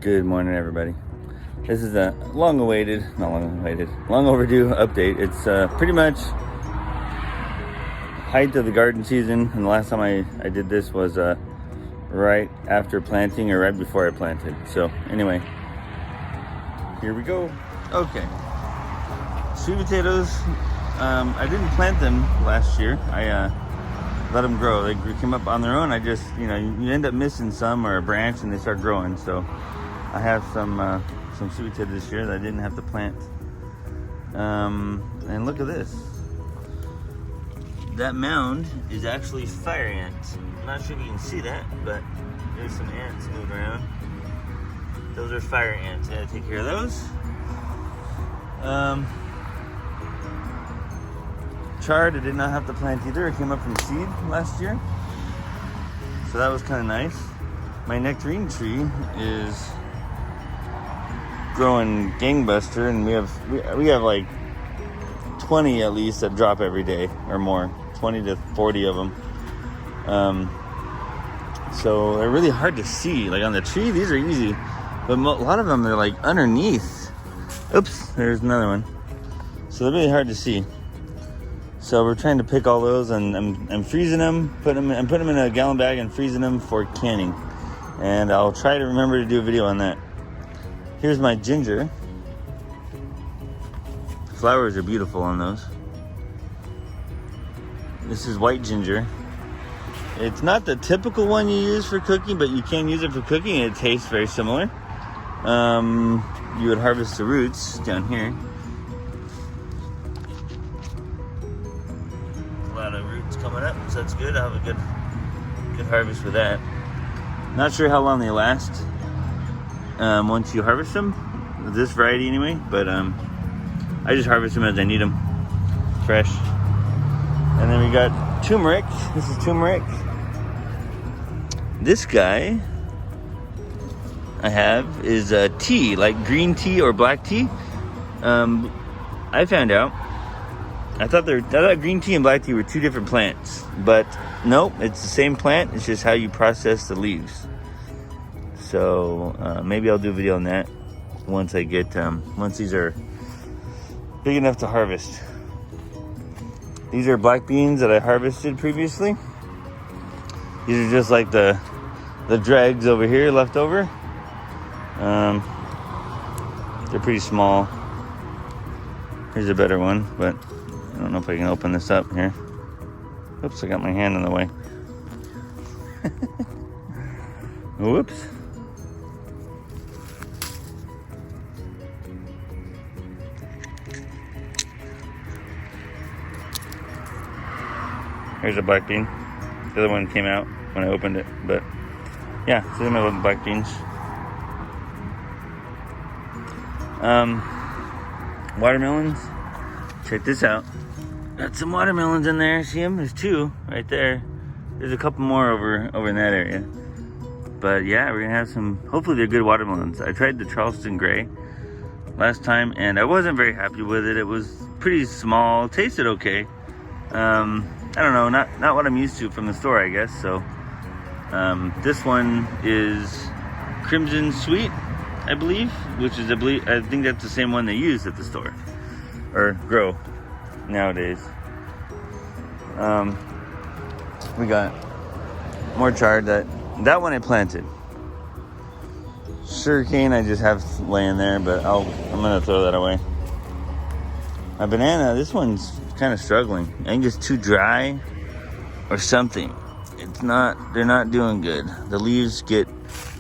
Good morning, everybody. This is a long overdue update. It's pretty much height of the garden season, and the last time I did this was right after planting or right before I planted. So anyway, here we go. Okay, sweet potatoes. I didn't plant them last year. I let them grow. They came up on their own. I just, you end up missing some or a branch and they start growing. So I have some sweet potatoes this year that I didn't have to plant. And look at this. That mound is actually fire ants. I'm not sure if you can see that, but there's some ants moving around. Those are fire ants. I gotta take care of those. Chard, I did not have to plant either. It came up from seed last year, so that was kind of nice. My nectarine tree is growing gangbuster, and we have like 20 at least that drop every day or more, 20 to 40 of them. So they're really hard to see. Like on the tree, these are easy, but a lot of them, they're like underneath. Oops, there's another one. So they're really hard to see. So we're trying to pick all those, and I'm freezing them, I'm putting them in a gallon bag and freezing them for canning. And I'll try to remember to do a video on that. Here's my ginger. Flowers are beautiful on those. This is white ginger. It's not the typical one you use for cooking, but you can use it for cooking, and it tastes very similar. You would harvest the roots down here. A lot of roots coming up, so that's good. I'll have a good harvest for that. Not sure how long they last once you harvest them, this variety anyway, but I just harvest them as I need them, fresh. And then we got turmeric. This is turmeric. This guy I have is tea, like green tea or black tea. I found out, I thought green tea and black tea were two different plants, but nope, it's the same plant. It's just how you process the leaves. So maybe I'll do a video on that once I get once these are big enough to harvest. These are black beans that I harvested previously. These are just like the dregs over here left over. They're pretty small. Here's a better one, but I don't know if I can open this up here. Oops, I got my hand in the way. Whoops. Here's a black bean. The other one came out when I opened it, but yeah, so these are my little black beans. Watermelons. Check this out. Got some watermelons in there. See them? There's two right there. There's a couple more over in that area. But yeah, we're gonna have some. Hopefully, they're good watermelons. I tried the Charleston Gray last time, and I wasn't very happy with it. It was pretty small. It tasted okay. I don't know, not what I'm used to from the store, I guess. So this one is Crimson Sweet, I believe, which is I think that's the same one they use at the store or grow nowadays. We got more chard. That one I planted. Sugarcane I just have laying there, but I'm gonna throw that away. My banana, this one's kind of struggling. I think it's too dry or something. They're not doing good. The leaves get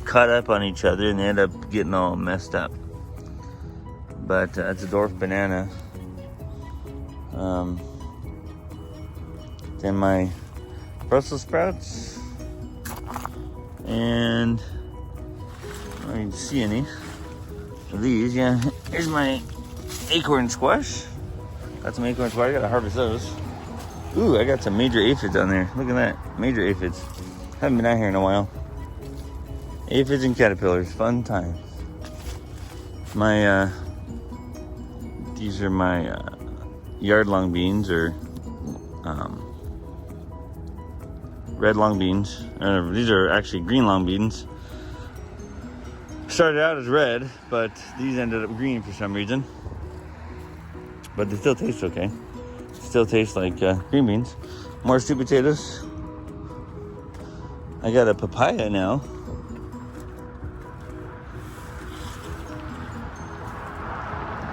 caught up on each other and they end up getting all messed up. But it's a dwarf banana. Then my Brussels sprouts, and I don't even see any of these. Yeah, here's my Acorn Squash. Got some acorn squash. I gotta harvest those. Ooh, I got some major aphids on there. Look at that, major aphids. Haven't been out here in a while. Aphids and caterpillars, fun times. These are my yard long beans, or red long beans. These are actually green long beans. Started out as red, but these ended up green for some reason. But they still taste okay. Still taste like green beans. More sweet potatoes. I got a papaya now.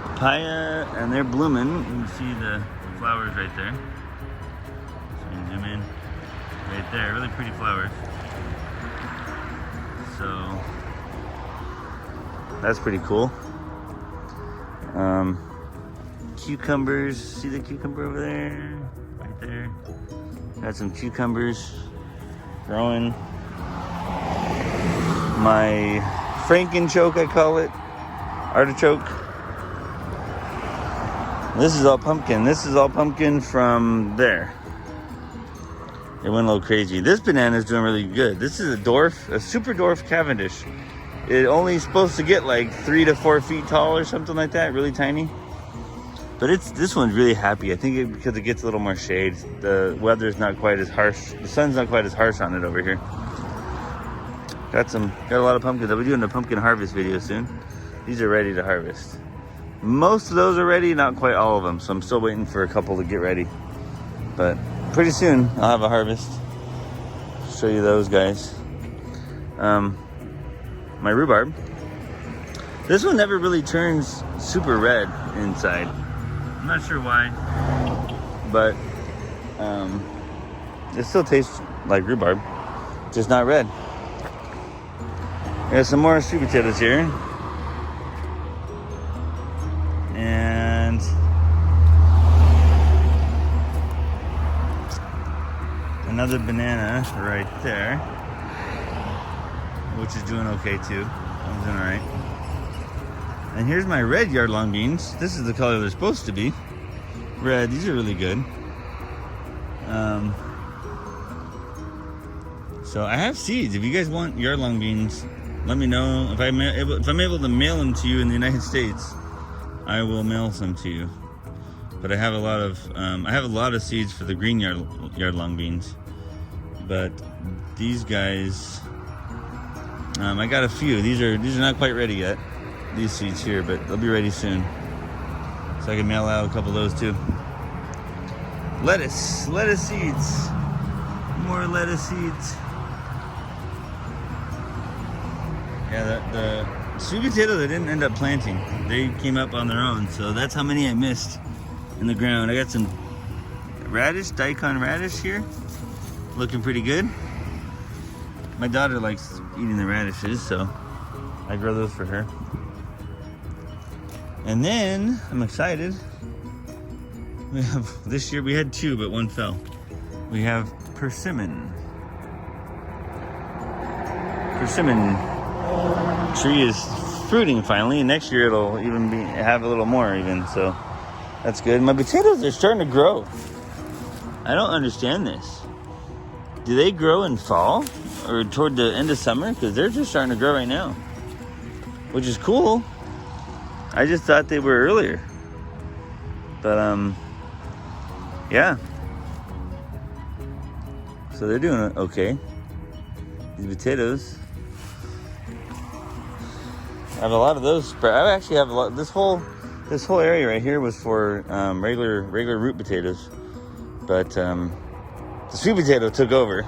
Papaya, and they're blooming. You can see the flowers right there. So you can zoom in right there. Really pretty flowers. So that's pretty cool. Cucumbers. See the cucumber over there? Right there. Got some cucumbers growing. My Frankenchoke, I call it. Artichoke. This is all pumpkin. This is all pumpkin from there. It went a little crazy. This banana is doing really good. This is a super dwarf Cavendish. It only supposed to get like 3 to 4 feet tall or something like that, really tiny. But this one's really happy. I think because it gets a little more shade. The weather's not quite as harsh. The sun's not quite as harsh on it over here. Got a lot of pumpkins. I'll be doing a pumpkin harvest video soon. These are ready to harvest. Most of those are ready, not quite all of them. So I'm still waiting for a couple to get ready. But pretty soon I'll have a harvest. Show you those guys. My rhubarb. This one never really turns super red inside. I'm not sure why, but it still tastes like rhubarb, just not red. There's some more sweet potatoes here. And another banana right there, which is doing okay too. I'm doing all right. And here's my red yard-long beans. This is the color they're supposed to be. Red. These are really good. So I have seeds. If you guys want yard-long beans, let me know. If I'm able to mail them to you in the United States, I will mail some to you. But I have a lot of seeds for the green yard-long beans. But these guys, I got a few. These are not quite ready yet. These seeds here, but they'll be ready soon. So I can mail out a couple of those too. Lettuce seeds. More lettuce seeds. Yeah, the sweet potato they didn't end up planting. They came up on their own, so that's how many I missed in the ground. I got some radish, daikon radish here. Looking pretty good. My daughter likes eating the radishes, so I grow those for her. And then, I'm excited. We have, this year we had 2, but 1 fell. We have persimmon. Persimmon tree is fruiting finally, and next year it'll even have a little more even, so that's good. My potatoes are starting to grow. I don't understand this. Do they grow in fall or toward the end of summer? Because they're just starting to grow right now, which is cool. I just thought they were earlier. But, yeah. So they're doing okay. These potatoes. I have a lot of those. I actually have a lot. This whole area right here was for regular root potatoes. But the sweet potato took over.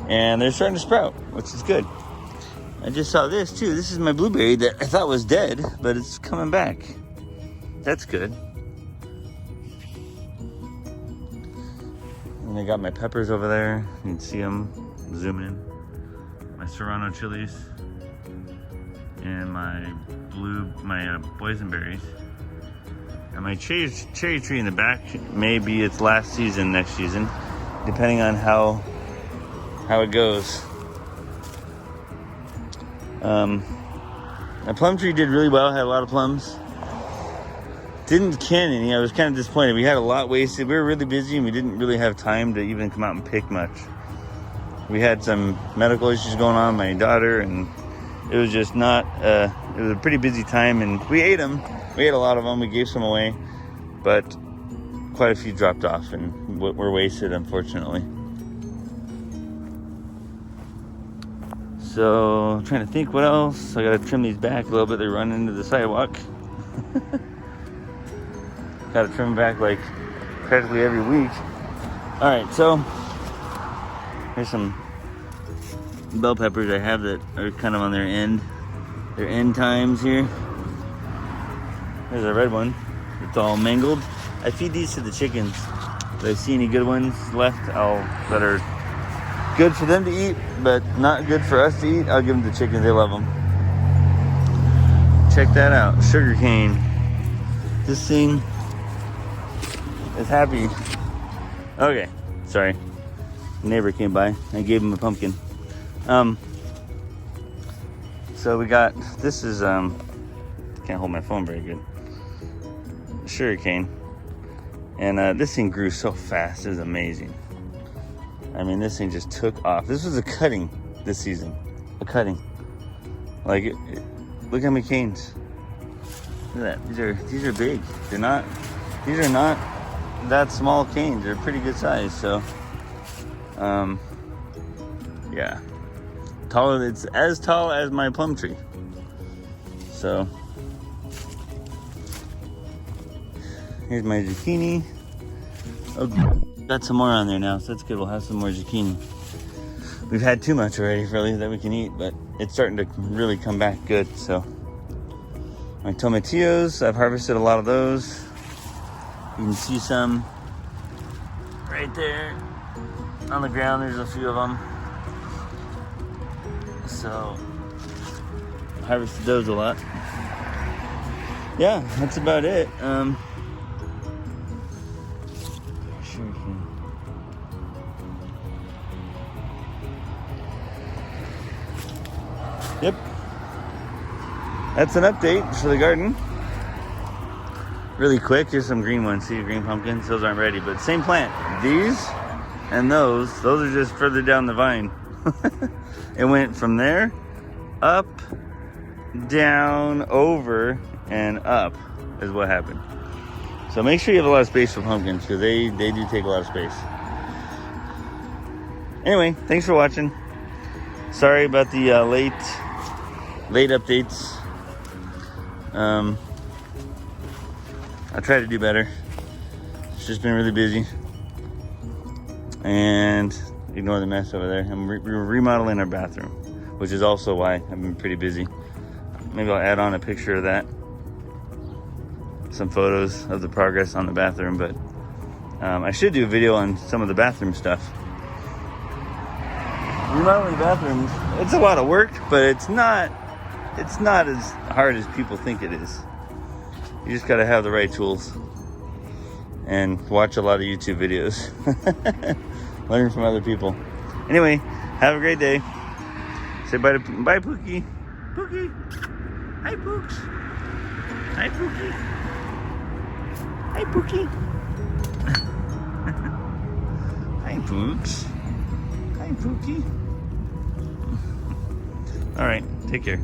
And they're starting to sprout, which is good. I just saw this too. This is my blueberry that I thought was dead, but it's coming back. That's good. And I got my peppers over there. You can see them. Zoom in. My serrano chilies. And my boysenberries. And my cherry tree in the back may be its last season next season, depending on how it goes. My plum tree did really well. I had a lot of plums. Didn't can any. I was kind of disappointed. We had a lot wasted. We were really busy and we didn't really have time to even come out and pick much. We had some medical issues going on, my daughter, and it was just not, it was a pretty busy time, and we ate them. We ate a lot of them. We gave some away, but quite a few dropped off and were wasted, unfortunately. So I'm trying to think what else. I gotta trim these back a little bit. They run into the sidewalk. Gotta trim them back like practically every week. All right, so here's some bell peppers I have that are kind of on their end times here. There's a red one. It's all mangled. I feed these to the chickens. If I see any good ones left, that are good for them to eat, but not good for us to eat, I'll give them to chickens. They love them. Check that out. Sugar cane. This thing is happy. Okay, sorry. Neighbor came by. I gave him a pumpkin. So we got, this is, can't hold my phone very good. Sugar cane. And this thing grew so fast. It was amazing. I mean, this thing just took off. This was a cutting this season. A cutting. Like, look how many canes. Look at that. These are big. These are not that small canes. They're pretty good size. So, yeah. Taller. It's as tall as my plum tree. So, here's my zucchini. Okay. Got some more on there now, so that's good. We'll have some more zucchini. We've had too much already, really, that we can eat, but it's starting to really come back good. So, my tomatillos, I've harvested a lot of those. You can see some right there on the ground. There's a few of them. So, harvested those a lot. Yeah, that's about it. Yep. That's an update for the garden. Really quick, here's some green ones. See, green pumpkins, those aren't ready, but same plant. These and those are just further down the vine. It went from there, up, down, over, and up is what happened. So make sure you have a lot of space for pumpkins, because they do take a lot of space. Anyway, thanks for watching. Sorry about the late updates. I try to do better. It's just been really busy. And ignore the mess over there. I'm remodeling our bathroom, which is also why I've been pretty busy. Maybe I'll add on a picture of that. Some photos of the progress on the bathroom, but I should do a video on some of the bathroom stuff. Remodeling bathrooms, it's a lot of work, but it's not as hard as people think it is. You just got to have the right tools and watch a lot of YouTube videos. Learn from other people. Anyway, have a great day. Say bye to Pookie. Pookie. Hi, Pooks. Hi, Pookie. Hi, Pookie. Hi, Pooks. Hi, Pookie. All right, take care.